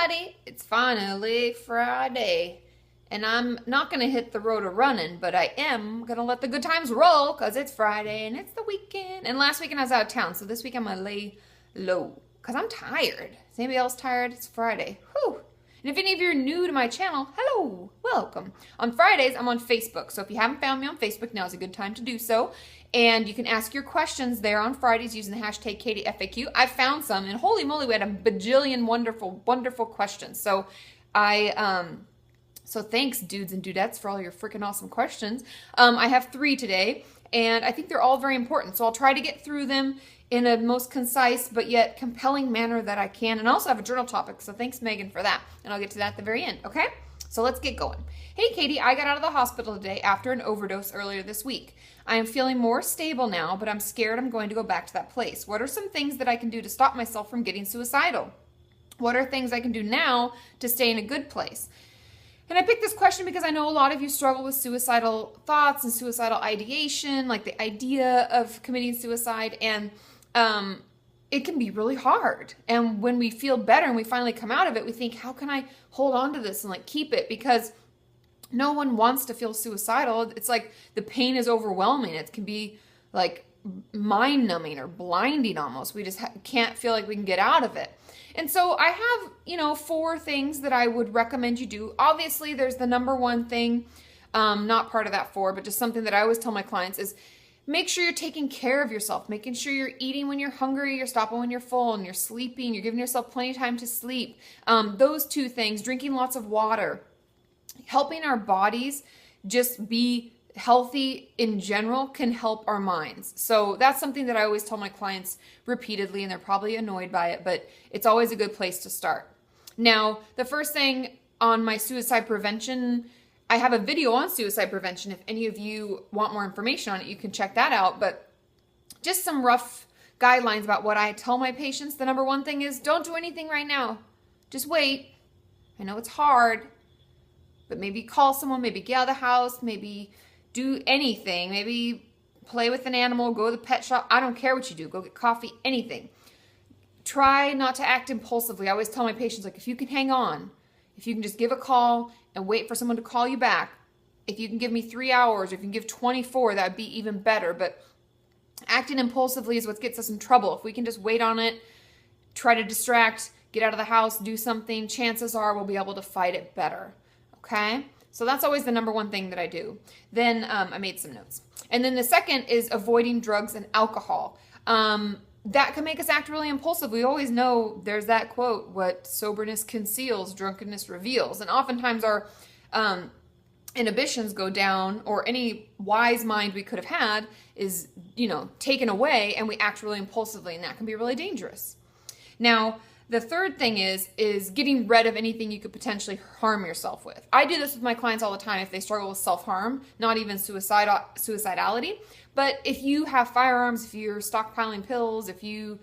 everybody, it's finally Friday. And I'm not going to hit the road of running, but I am going to let the good times roll because it's Friday and it's the weekend. And last weekend I was out of town, so this week I'm going to lay low because I'm tired. Is anybody else tired? It's Friday. Whew. And if any of you are new to my channel, hello, welcome. On Fridays, I'm on Facebook. So if you haven't found me on Facebook, now is a good time to do so. And you can ask your questions there on Fridays using the hashtag KatieFAQ. I found some, and holy moly, we had a bajillion wonderful, wonderful questions. So so thanks, dudes and dudettes, for all your freaking awesome questions. I have 3 today, and I think they're all very important. So I'll try to get through them in a most concise but yet compelling manner that I can. And I also have a journal topic, so thanks, Megan, for that. And I'll get to that at the very end, okay? So let's get going. Hey, Katie, I got out of the hospital today after an overdose earlier this week. I am feeling more stable now, but I'm scared I'm going to go back to that place. What are some things that I can do to stop myself from getting suicidal? What are things I can do now to stay in a good place? And I picked this question because I know a lot of you struggle with suicidal thoughts and suicidal ideation, like the idea of committing suicide, and it can be really hard. And when we feel better and we finally come out of it, we think, how can I hold on to this and like keep it? Because no one wants to feel suicidal. It's like the pain is overwhelming. It can be like mind numbing or blinding almost. We just can't feel like we can get out of it. And so I have, 4 things that I would recommend you do. Obviously, there's the number one thing, not part of that 4, but just something that I always tell my clients is make sure you're taking care of yourself, making sure you're eating when you're hungry, you're stopping when you're full, and you're sleeping, you're giving yourself plenty of time to sleep. Those 2 things, drinking lots of water, helping our bodies just be healthy in general can help our minds. So that's something that I always tell my clients repeatedly, and they're probably annoyed by it, but it's always a good place to start. Now, the first thing on my suicide prevention, I have a video on suicide prevention. If any of you want more information on it, you can check that out. But just some rough guidelines about what I tell my patients. The number one thing is don't do anything right now. Just wait. I know it's hard, but maybe call someone, maybe get out of the house, maybe do anything, maybe play with an animal, go to the pet shop. I don't care what you do. Go get coffee, anything. Try not to act impulsively. I always tell my patients, like, if you can hang on, if you can just give a call and wait for someone to call you back, if you can give me 3 hours, or if you can give 24, that would be even better. But acting impulsively is what gets us in trouble. If we can just wait on it, try to distract, get out of the house, do something, chances are we'll be able to fight it better. Okay? So that's always the number one thing that I do. Then I made some notes. And then the second is avoiding drugs and alcohol. That can make us act really impulsive. We always know there's that quote, what soberness conceals, drunkenness reveals. And oftentimes our inhibitions go down, or any wise mind we could have had is, taken away, and we act really impulsively, and that can be really dangerous. Now, the third thing is getting rid of anything you could potentially harm yourself with. I do this with my clients all the time if they struggle with self-harm, not even suicidality. But if you have firearms, if you're stockpiling pills, if you,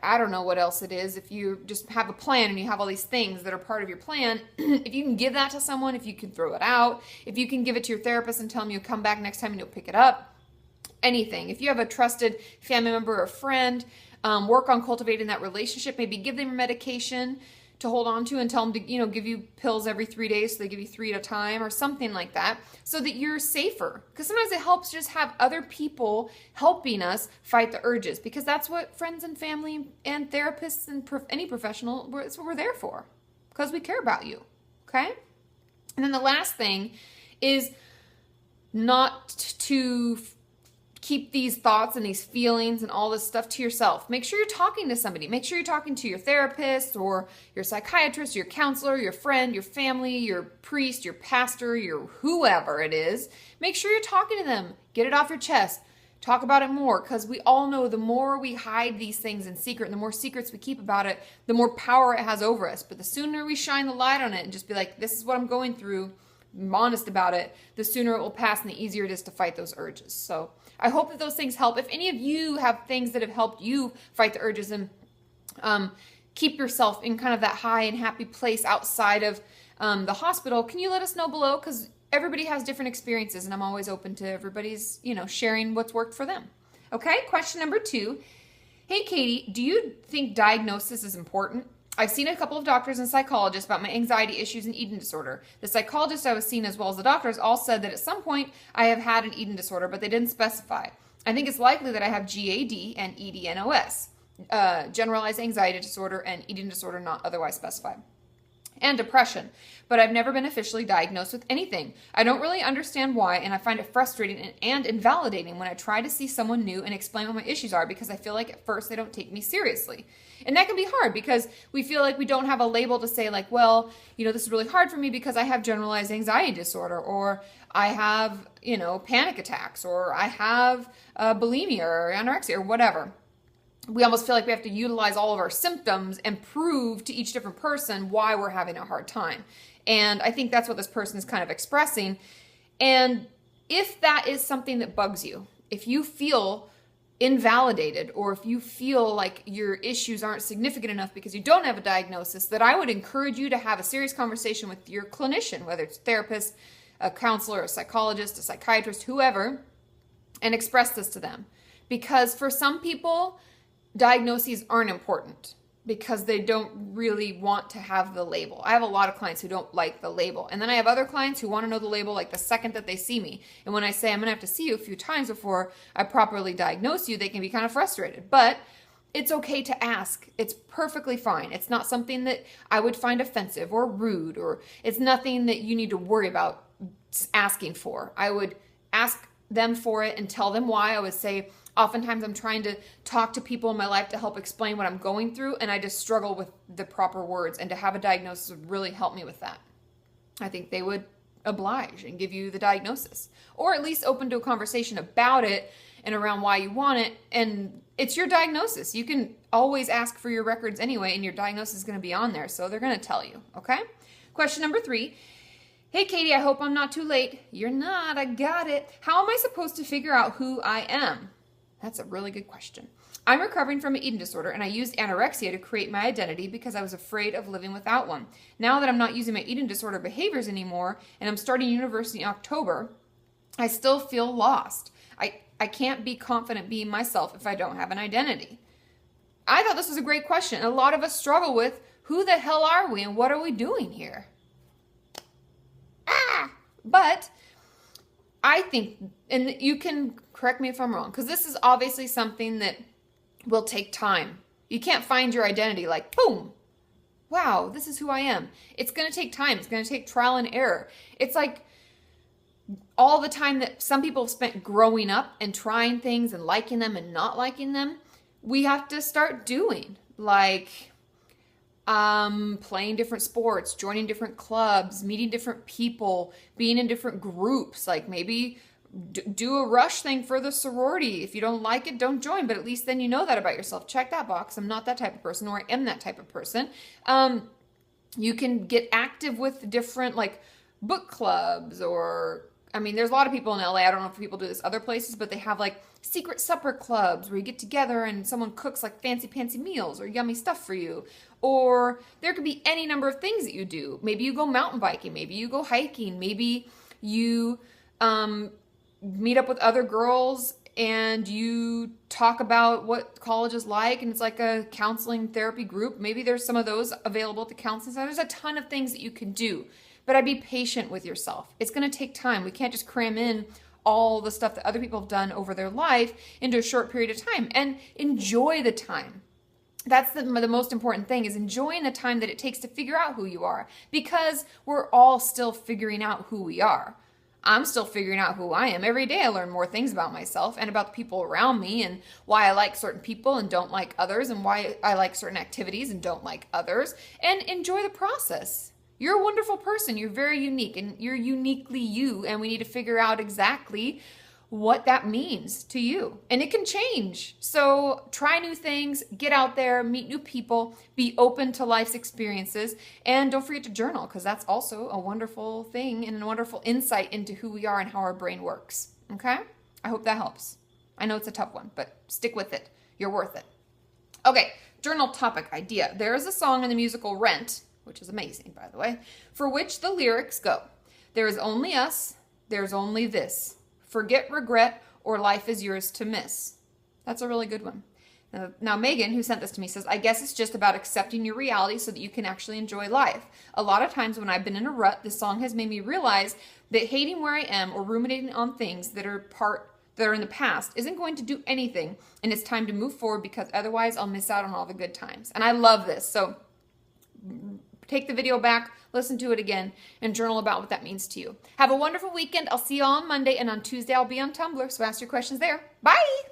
I don't know what else it is, if you just have a plan and you have all these things that are part of your plan, if you can give that to someone, if you can throw it out, if you can give it to your therapist and tell them you'll come back next time and you'll pick it up, anything. If you have a trusted family member or friend, work on cultivating that relationship. Maybe give them medication to hold on to and tell them to, give you pills every 3 days so they give you 3 at a time or something like that so that you're safer. Because sometimes it helps just have other people helping us fight the urges, because that's what friends and family and therapists and any professional, that's what we're there for, because we care about you. Okay? And then the last thing is not to keep these thoughts and these feelings and all this stuff to yourself. Make sure you're talking to somebody. Make sure you're talking to your therapist or your psychiatrist, your counselor, your friend, your family, your priest, your pastor, your whoever it is. Make sure you're talking to them. Get it off your chest. Talk about it more, because we all know the more we hide these things in secret and the more secrets we keep about it, the more power it has over us. But the sooner we shine the light on it and just be like, this is what I'm going through, I'm honest about it, the sooner it will pass and the easier it is to fight those urges. So I hope that those things help. If any of you have things that have helped you fight the urges and keep yourself in kind of that high and happy place outside of the hospital, can you let us know below? Because everybody has different experiences, and I'm always open to everybody's, sharing what's worked for them. Okay, question number 2. Hey, Katie, do you think diagnosis is important? I've seen a couple of doctors and psychologists about my anxiety issues and eating disorder. The psychologist I was seeing as well as the doctors all said that at some point I have had an eating disorder, but they didn't specify. I think it's likely that I have GAD and EDNOS, generalized anxiety disorder and eating disorder not otherwise specified, and depression, but I've never been officially diagnosed with anything. I don't really understand why, and I find it frustrating and invalidating when I try to see someone new and explain what my issues are, because I feel like at first they don't take me seriously. And that can be hard because we feel like we don't have a label to say like, well, this is really hard for me because I have generalized anxiety disorder, or I have, panic attacks, or I have bulimia or anorexia or whatever. We almost feel like we have to utilize all of our symptoms and prove to each different person why we're having a hard time. And I think that's what this person is kind of expressing. And if that is something that bugs you, if you feel invalidated, or if you feel like your issues aren't significant enough because you don't have a diagnosis, that I would encourage you to have a serious conversation with your clinician, whether it's a therapist, a counselor, a psychologist, a psychiatrist, whoever, and express this to them. Because for some people, diagnoses aren't important because they don't really want to have the label. I have a lot of clients who don't like the label. And then I have other clients who want to know the label like the second that they see me. And when I say I'm going to have to see you a few times before I properly diagnose you, they can be kind of frustrated. But it's okay to ask. It's perfectly fine. It's not something that I would find offensive or rude, or it's nothing that you need to worry about asking for. I would ask them for it and tell them why. I would say, oftentimes I'm trying to talk to people in my life to help explain what I'm going through, and I just struggle with the proper words, and to have a diagnosis would really help me with that. I think they would oblige and give you the diagnosis, or at least open to a conversation about it and around why you want it. And it's your diagnosis. You can always ask for your records anyway, and your diagnosis is going to be on there, so they're going to tell you, okay? Question number 3. Hey, Katie, I hope I'm not too late. You're not. I got it. How am I supposed to figure out who I am? That's a really good question. I'm recovering from an eating disorder, and I used anorexia to create my identity because I was afraid of living without one. Now that I'm not using my eating disorder behaviors anymore, and I'm starting university in October, I still feel lost. I can't be confident being myself if I don't have an identity. I thought this was a great question. A lot of us struggle with, who the hell are we and what are we doing here? But I think, and you can correct me if I'm wrong, because this is obviously something that will take time. You can't find your identity like, boom, wow, this is who I am. It's going to take time. It's going to take trial and error. It's like all the time that some people have spent growing up and trying things and liking them and not liking them, we have to start doing, like playing different sports, joining different clubs, meeting different people, being in different groups, like maybe do a rush thing for the sorority. If you don't like it, don't join, but at least then you know that about yourself. Check that box. I'm not that type of person, or I am that type of person. You can get active with different like book clubs, or there's a lot of people in LA. I don't know if people do this other places, but they have like secret supper clubs where you get together and someone cooks like fancy meals or yummy stuff for you. Or there could be any number of things that you do. Maybe you go mountain biking. Maybe you go hiking. Maybe you meet up with other girls and you talk about what college is like, and it's like a counseling therapy group. Maybe there's some of those available at the counseling center. There's a ton of things that you can do. But I'd be patient with yourself. It's going to take time. We can't just cram in all the stuff that other people have done over their life into a short period of time, and enjoy the time. That's the most important thing, is enjoying the time that it takes to figure out who you are, because we're all still figuring out who we are. I'm still figuring out who I am. Every day I learn more things about myself and about the people around me, and why I like certain people and don't like others, and why I like certain activities and don't like others, and enjoy the process. You're a wonderful person. You're very unique, and you're uniquely you, and we need to figure out exactly what that means to you. And it can change. So try new things, get out there, meet new people, be open to life's experiences, and don't forget to journal, because that's also a wonderful thing and a wonderful insight into who we are and how our brain works. Okay? I hope that helps. I know it's a tough one, but stick with it. You're worth it. Okay, journal topic idea. There is a song in the musical Rent, which is amazing, by the way, for which the lyrics go, "There is only us, there's only this. Forget regret, or life is yours to miss." That's a really good one. Now, Megan, who sent this to me, says, I guess it's just about accepting your reality so that you can actually enjoy life. A lot of times when I've been in a rut, this song has made me realize that hating where I am or ruminating on things that are in the past isn't going to do anything, and it's time to move forward because otherwise I'll miss out on all the good times. And I love this. So take the video back, listen to it again, and journal about what that means to you. Have a wonderful weekend. I'll see you all on Monday, and on Tuesday I'll be on Tumblr, so ask your questions there. Bye!